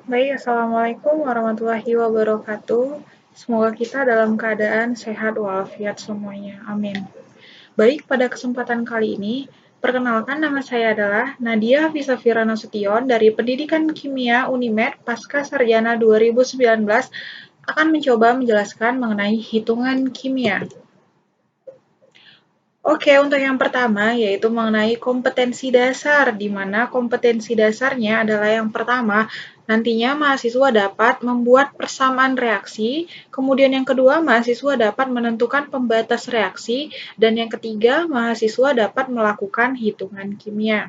Baik, Assalamualaikum warahmatullahi wabarakatuh. Semoga kita dalam keadaan sehat walafiat semuanya. Amin. Baik, pada kesempatan kali ini, perkenalkan nama saya adalah Nadia Fisafira Nasution dari Pendidikan Kimia Unimed Pasca Sarjana 2019 akan mencoba menjelaskan mengenai hitungan kimia. Oke, untuk yang pertama yaitu mengenai kompetensi dasar, di mana kompetensi dasarnya adalah yang pertama, nantinya mahasiswa dapat membuat persamaan reaksi, kemudian yang kedua, mahasiswa dapat menentukan pembatas reaksi, dan yang ketiga, mahasiswa dapat melakukan hitungan kimia.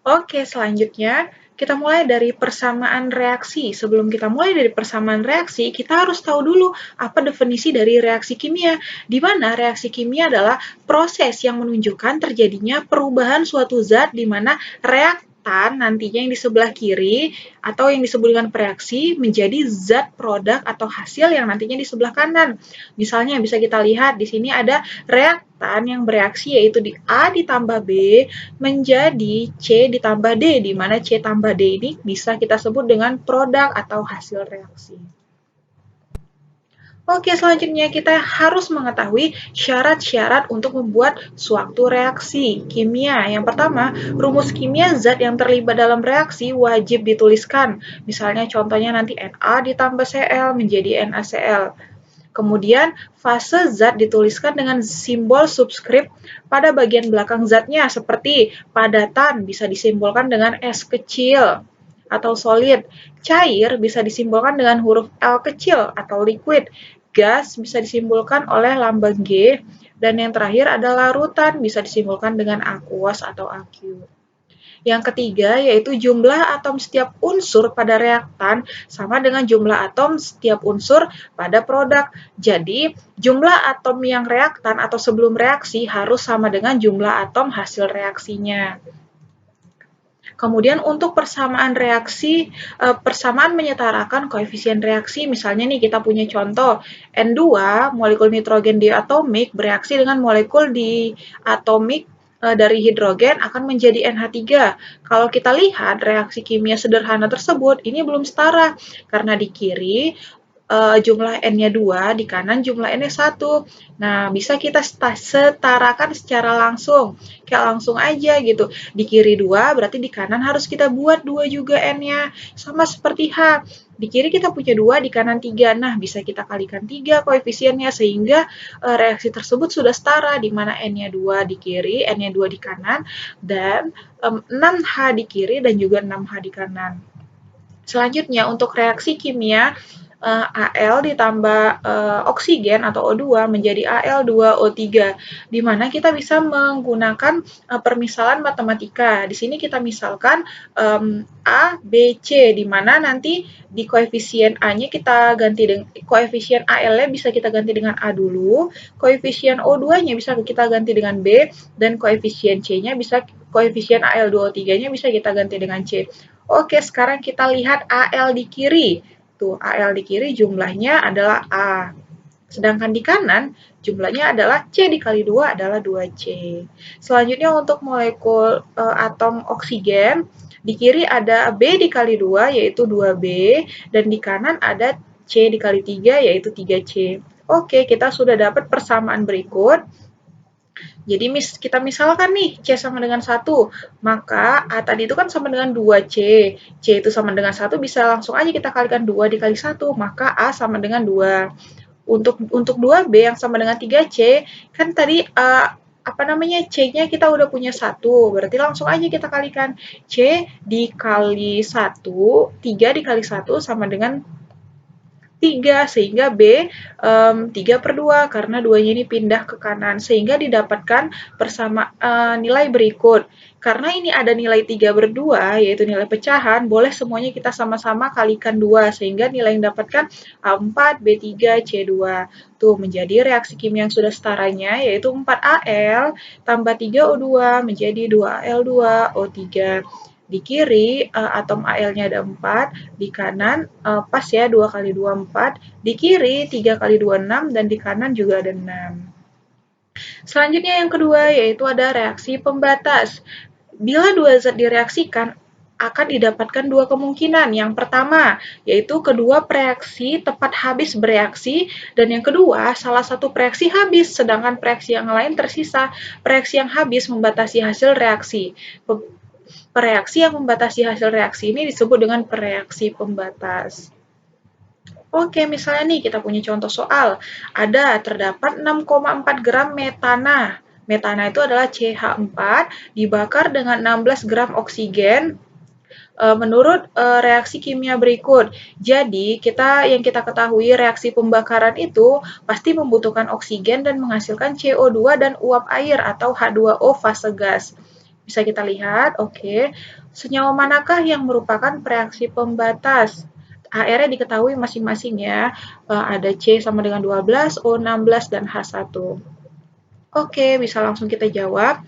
Oke, selanjutnya kita mulai dari persamaan reaksi. Sebelum kita mulai dari persamaan reaksi, kita harus tahu dulu apa definisi dari reaksi kimia. Di mana reaksi kimia adalah proses yang menunjukkan terjadinya perubahan suatu zat di mana reaktan nantinya yang di sebelah kiri atau yang disebut dengan reaksi menjadi zat produk atau hasil yang nantinya di sebelah kanan. Misalnya bisa kita lihat di sini ada reaktan yang bereaksi yaitu di A ditambah B menjadi C ditambah D, di mana C tambah D ini bisa kita sebut dengan produk atau hasil reaksi. Oke, selanjutnya kita harus mengetahui syarat-syarat untuk membuat suatu reaksi kimia. Yang pertama, rumus kimia zat yang terlibat dalam reaksi wajib dituliskan. Misalnya contohnya nanti Na ditambah Cl menjadi NaCl. Kemudian, fase zat dituliskan dengan simbol subskrip pada bagian belakang zatnya, seperti padatan bisa disimbolkan dengan S kecil atau solid. Cair bisa disimbolkan dengan huruf L kecil atau liquid. Gas bisa disimbolkan oleh lambang G. Dan yang terakhir adalah larutan bisa disimbolkan dengan aqueous atau aqueous. Yang ketiga yaitu jumlah atom setiap unsur pada reaktan sama dengan jumlah atom setiap unsur pada produk. Jadi, jumlah atom yang reaktan atau sebelum reaksi harus sama dengan jumlah atom hasil reaksinya. Kemudian untuk persamaan reaksi, persamaan menyetarakan koefisien reaksi, misalnya nih kita punya contoh, N2, molekul nitrogen diatomik bereaksi dengan molekul diatomik dari hidrogen akan menjadi NH3. Kalau kita lihat reaksi kimia sederhana tersebut, ini belum setara, karena di kiri jumlah N-nya 2, di kanan jumlah N-nya 1. Nah, bisa kita setarakan secara langsung. Kayak langsung aja gitu. Di kiri 2, berarti di kanan harus kita buat 2 juga N-nya. Sama seperti H. Di kiri kita punya 2, di kanan 3. Nah, bisa kita kalikan 3 koefisiennya sehingga reaksi tersebut sudah setara, di mana N-nya 2 di kiri, N-nya 2 di kanan, dan 6H di kiri dan juga 6H di kanan. Selanjutnya, untuk reaksi kimia, Al ditambah oksigen atau O2 menjadi Al2O3, di mana kita bisa menggunakan permisalan matematika. Di sini kita misalkan A, B, C, di mana nanti di koefisien A-nya kita ganti dengan koefisien Al-nya bisa kita ganti dengan A dulu, koefisien O2-nya bisa kita ganti dengan B, dan koefisien C-nya bisa koefisien Al2O3-nya bisa kita ganti dengan C. Oke, sekarang kita lihat Al di kiri. Tuh, Al di kiri jumlahnya adalah A. Sedangkan di kanan jumlahnya adalah C dikali 2 adalah 2C. Selanjutnya untuk molekul atom oksigen, di kiri ada B dikali 2 yaitu 2B, dan di kanan ada C dikali 3 yaitu 3C. Oke, kita sudah dapat persamaan berikut. Jadi kita misalkan nih C sama dengan 1, maka A tadi itu kan sama dengan 2C. C itu sama dengan 1, bisa langsung aja kita kalikan 2 dikali 1, maka A sama dengan 2. Untuk 2B yang sama dengan 3C, kan tadi C-nya kita udah punya 1, berarti langsung aja kita kalikan C dikali 1, 3 dikali 1 sama dengan 3, sehingga B 3/2 karena 2-nya ini pindah ke kanan, sehingga didapatkan nilai berikut. Karena ini ada nilai 3/2, yaitu nilai pecahan, boleh semuanya kita sama-sama kalikan 2, sehingga nilai yang didapatkan A4, B3, C2. Tuh, menjadi reaksi kimia yang sudah setaranya, yaitu 4Al tambah 3O2 menjadi 2Al2O3. Di kiri atom Al-nya ada 4, di kanan pas ya 2 kali 2 4, di kiri 3 kali 2 6, dan di kanan juga ada 6. Selanjutnya yang kedua yaitu ada reaksi pembatas. Bila dua zat direaksikan, akan didapatkan dua kemungkinan. Yang pertama, yaitu kedua preaksi tepat habis bereaksi, dan yang kedua, salah satu preaksi habis, sedangkan preaksi yang lain tersisa. Preaksi yang habis membatasi hasil reaksi. Preaksi yang membatasi hasil reaksi ini disebut dengan preaksi pembatas. Oke, misalnya nih kita punya contoh soal. Terdapat 6,4 gram metana. Metana itu adalah CH4 dibakar dengan 16 gram oksigen menurut reaksi kimia berikut. Jadi, yang kita ketahui reaksi pembakaran itu pasti membutuhkan oksigen dan menghasilkan CO2 dan uap air atau H2O fase gas. Bisa kita lihat, oke. Senyawa manakah yang merupakan reaksi pembatas? HR-nya diketahui masing-masing ya. Ada C sama dengan 12, O 16, dan H1. Oke, bisa langsung kita jawab.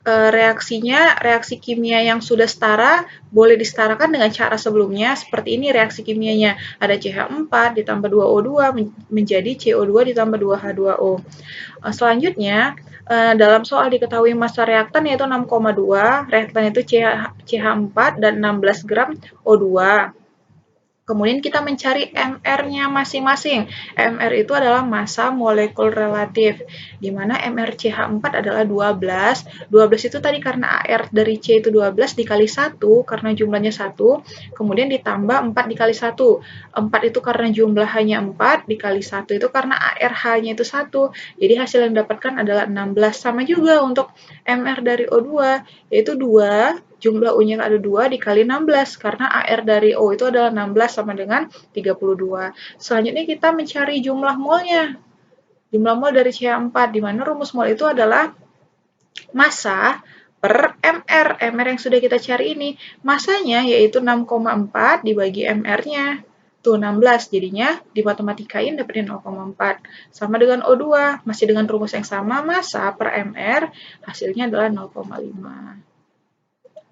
Reaksi kimia yang sudah setara boleh disetarakan dengan cara sebelumnya. Seperti ini reaksi kimianya. Ada CH4 ditambah 2O2 menjadi CO2 ditambah 2H2O. Selanjutnya, dalam soal diketahui massa reaktan yaitu 6,2. Reaktan itu CH4 dan 16 gram O2. Kemudian kita mencari MR-nya masing-masing. MR itu adalah massa molekul relatif, di mana MrCH4 adalah 12. 12 itu tadi karena AR dari C itu 12 dikali 1, karena jumlahnya 1, kemudian ditambah 4 dikali 1. 4 itu karena jumlahnya 4, dikali 1 itu karena ARH-nya itu 1. Jadi hasil yang didapatkan adalah 16. Sama juga untuk MR dari O2, yaitu 2, jumlah U-nya ada 2 dikali 16, karena AR dari O itu adalah 16 sama dengan 32. Selanjutnya kita mencari jumlah molnya. Jumlah mol dari CH4, di mana rumus mol itu adalah massa per MR. MR yang sudah kita cari ini, massanya yaitu 6,4 dibagi MR-nya. Tuh 16, jadinya dimatematikaiin dapetnya 0,4. Sama dengan O2, masih dengan rumus yang sama, massa per MR, hasilnya adalah 0,5.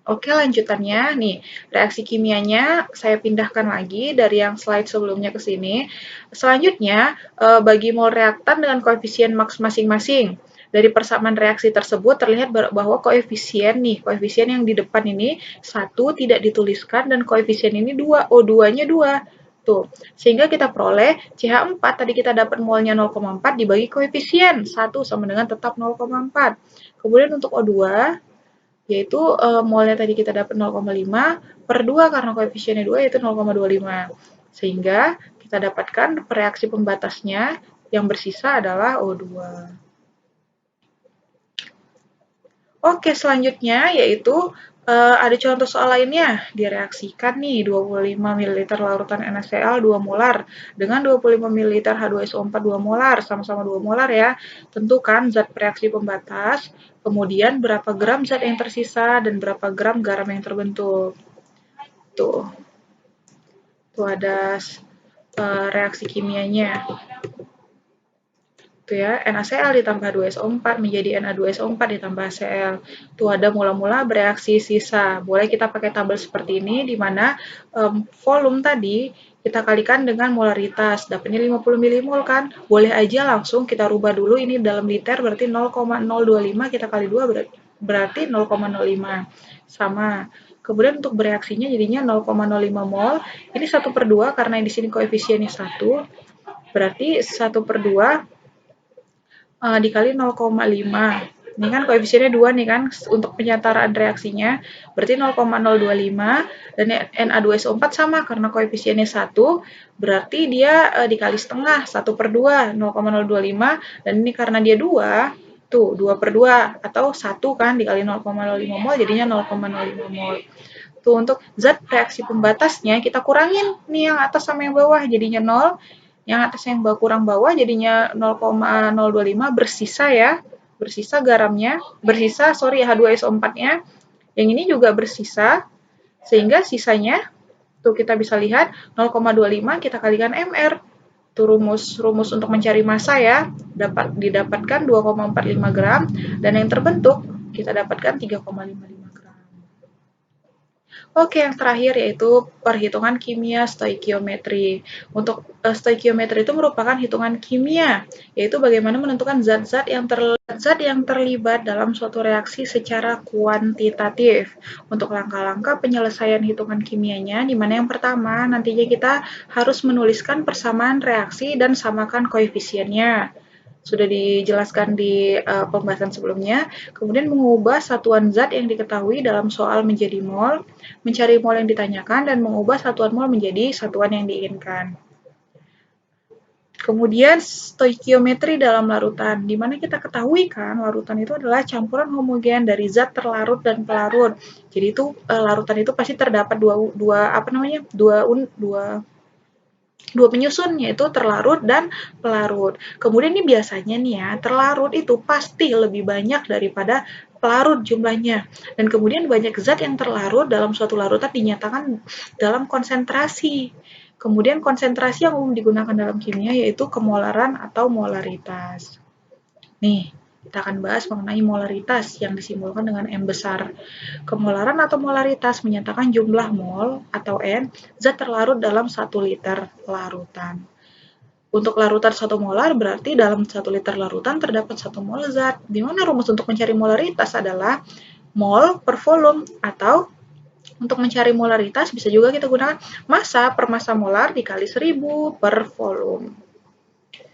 Oke, lanjutannya nih, reaksi kimianya saya pindahkan lagi dari yang slide sebelumnya ke sini. Selanjutnya, bagi mol reaktan dengan koefisien maks masing-masing. Dari persamaan reaksi tersebut terlihat bahwa koefisien yang di depan ini 1 tidak dituliskan dan koefisien ini 2, O2-nya 2. Tuh, sehingga kita peroleh CH4 tadi kita dapat molnya 0,4 dibagi koefisien 1 sama dengan tetap 0,4. Kemudian untuk O2, yaitu molnya tadi kita dapat 0,5 per 2 karena koefisiennya 2 yaitu 0,25. Sehingga kita dapatkan reaksi pembatasnya yang bersisa adalah O2. Oke, selanjutnya yaitu ada contoh soal lainnya. Direaksikan nih 25 ml larutan NaCl 2 molar dengan 25 ml H2SO4 2 molar, sama-sama 2 molar ya. Tentukan zat reaksi pembatas, kemudian berapa gram zat yang tersisa dan berapa gram garam yang terbentuk. Tuh ada reaksi kimianya. Tuh ya, NaCl ditambah H2SO4 menjadi Na2SO4 ditambah Cl. Tuh ada mula-mula bereaksi sisa. Boleh kita pakai tabel seperti ini, di mana volume tadi kita kalikan dengan molaritas. Dapatnya 50 milimol kan? Boleh aja langsung kita rubah dulu ini dalam liter, berarti 0,025 kita kali 2 berarti 0,05. Sama. Kemudian untuk bereaksinya jadinya 0,05 mol. Ini 1/2 karena di sini koefisiennya 1. Berarti 1/2 dikali 0,5. Ini kan koefisiennya 2 nih kan untuk penyetaraan reaksinya. Berarti 0,025 dan Na2SO4 sama karena koefisiennya 1. Berarti dia dikali setengah 1/2 0,025 dan ini karena dia 2. Tuh 2/2 atau 1 kan dikali 0,05 mol jadinya 0,05 mol. Tuh untuk zat reaksi pembatasnya kita kurangin nih yang atas sama yang bawah jadinya 0. Yang atas yang kurang bawah jadinya 0,025 bersisa ya. Bersisa garamnya, H2SO4-nya. Yang ini juga bersisa. Sehingga sisanya tuh kita bisa lihat 0,25 kita kalikan MR. Tuh rumus untuk mencari massa ya. Didapatkan 2,45 gram dan yang terbentuk kita dapatkan 3,55 gram. Oke, yang terakhir yaitu perhitungan kimia stoikiometri. Untuk stoikiometri itu merupakan hitungan kimia, yaitu bagaimana menentukan zat yang terlibat dalam suatu reaksi secara kuantitatif. Untuk langkah-langkah penyelesaian hitungan kimianya, di mana yang pertama nantinya kita harus menuliskan persamaan reaksi dan samakan koefisiennya. Sudah dijelaskan di pembahasan sebelumnya. Kemudian mengubah satuan zat yang diketahui dalam soal menjadi mol, mencari mol yang ditanyakan, dan mengubah satuan mol menjadi satuan yang diinginkan. Kemudian stoikiometri dalam larutan, di mana kita ketahui kan larutan itu adalah campuran homogen dari zat terlarut dan pelarut. Jadi itu larutan itu pasti terdapat dua penyusun, yaitu terlarut dan pelarut. Kemudian ini biasanya nih ya, terlarut itu pasti lebih banyak daripada pelarut jumlahnya. Dan kemudian banyak zat yang terlarut dalam suatu larutan dinyatakan dalam konsentrasi. Kemudian konsentrasi yang umum digunakan dalam kimia yaitu kemolaran atau molaritas. Nih, kita akan bahas mengenai molaritas yang disimbolkan dengan M besar. Kemolaran atau molaritas menyatakan jumlah mol atau N zat terlarut dalam 1 liter larutan. Untuk larutan 1 molar berarti dalam 1 liter larutan terdapat 1 mol zat. Di mana rumus untuk mencari molaritas adalah mol per volume, atau untuk mencari molaritas bisa juga kita gunakan massa per massa molar dikali 1000 per volume.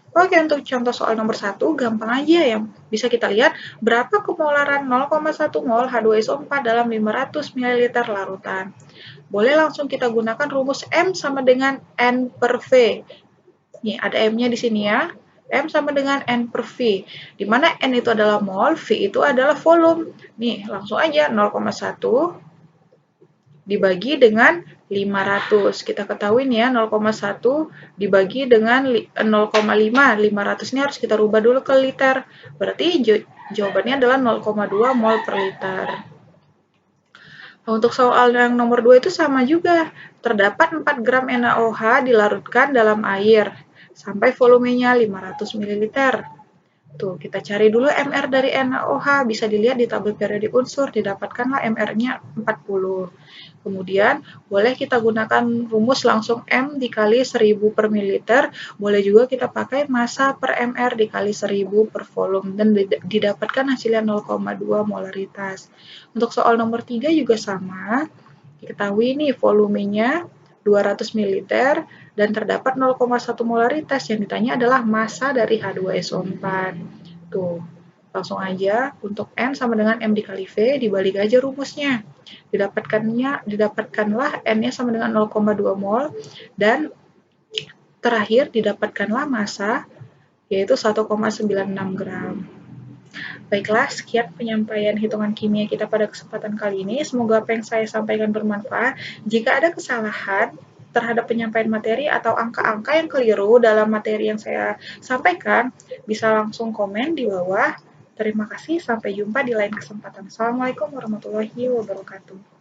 Oke, untuk contoh soal nomor 1, gampang aja ya. Bisa kita lihat berapa kemolaran 0,1 mol H2SO4 dalam 500 ml larutan. Boleh langsung kita gunakan rumus M sama dengan N per V. Nih, ada M-nya di sini ya. M sama dengan N per V. Di mana N itu adalah mol, V itu adalah volume. Nih, langsung aja 0,1 dibagi dengan 500. Kita ketahui nih ya, 0,1 dibagi dengan 0,5. 500 ini harus kita rubah dulu ke liter. Berarti jawabannya adalah 0,2 mol per liter. Nah, untuk soal yang nomor 2 itu sama juga. Terdapat 4 gram NaOH dilarutkan dalam air sampai volumenya 500 ml. Tuh, kita cari dulu MR dari NaOH, bisa dilihat di tabel periodik unsur, didapatkanlah MR-nya 40. Kemudian, boleh kita gunakan rumus langsung M dikali 1000 per mililiter, boleh juga kita pakai massa per MR dikali 1000 per volume, dan didapatkan hasilnya 0,2 molaritas. Untuk soal nomor 3 juga sama, diketahui nih volumenya 200 ml dan terdapat 0,1 molaritas. Yang ditanya adalah massa dari H2SO4. Tuh, langsung aja untuk N sama dengan M dikali V, dibalik aja rumusnya. Didapatkanlah N-nya sama dengan 0,2 mol, dan terakhir didapatkanlah massa, yaitu 1,96 gram. Baiklah, sekian penyampaian hitungan kimia kita pada kesempatan kali ini. Semoga apa yang saya sampaikan bermanfaat. Jika ada kesalahan terhadap penyampaian materi atau angka-angka yang keliru dalam materi yang saya sampaikan, bisa langsung komen di bawah. Terima kasih, sampai jumpa di lain kesempatan. Assalamualaikum warahmatullahi wabarakatuh.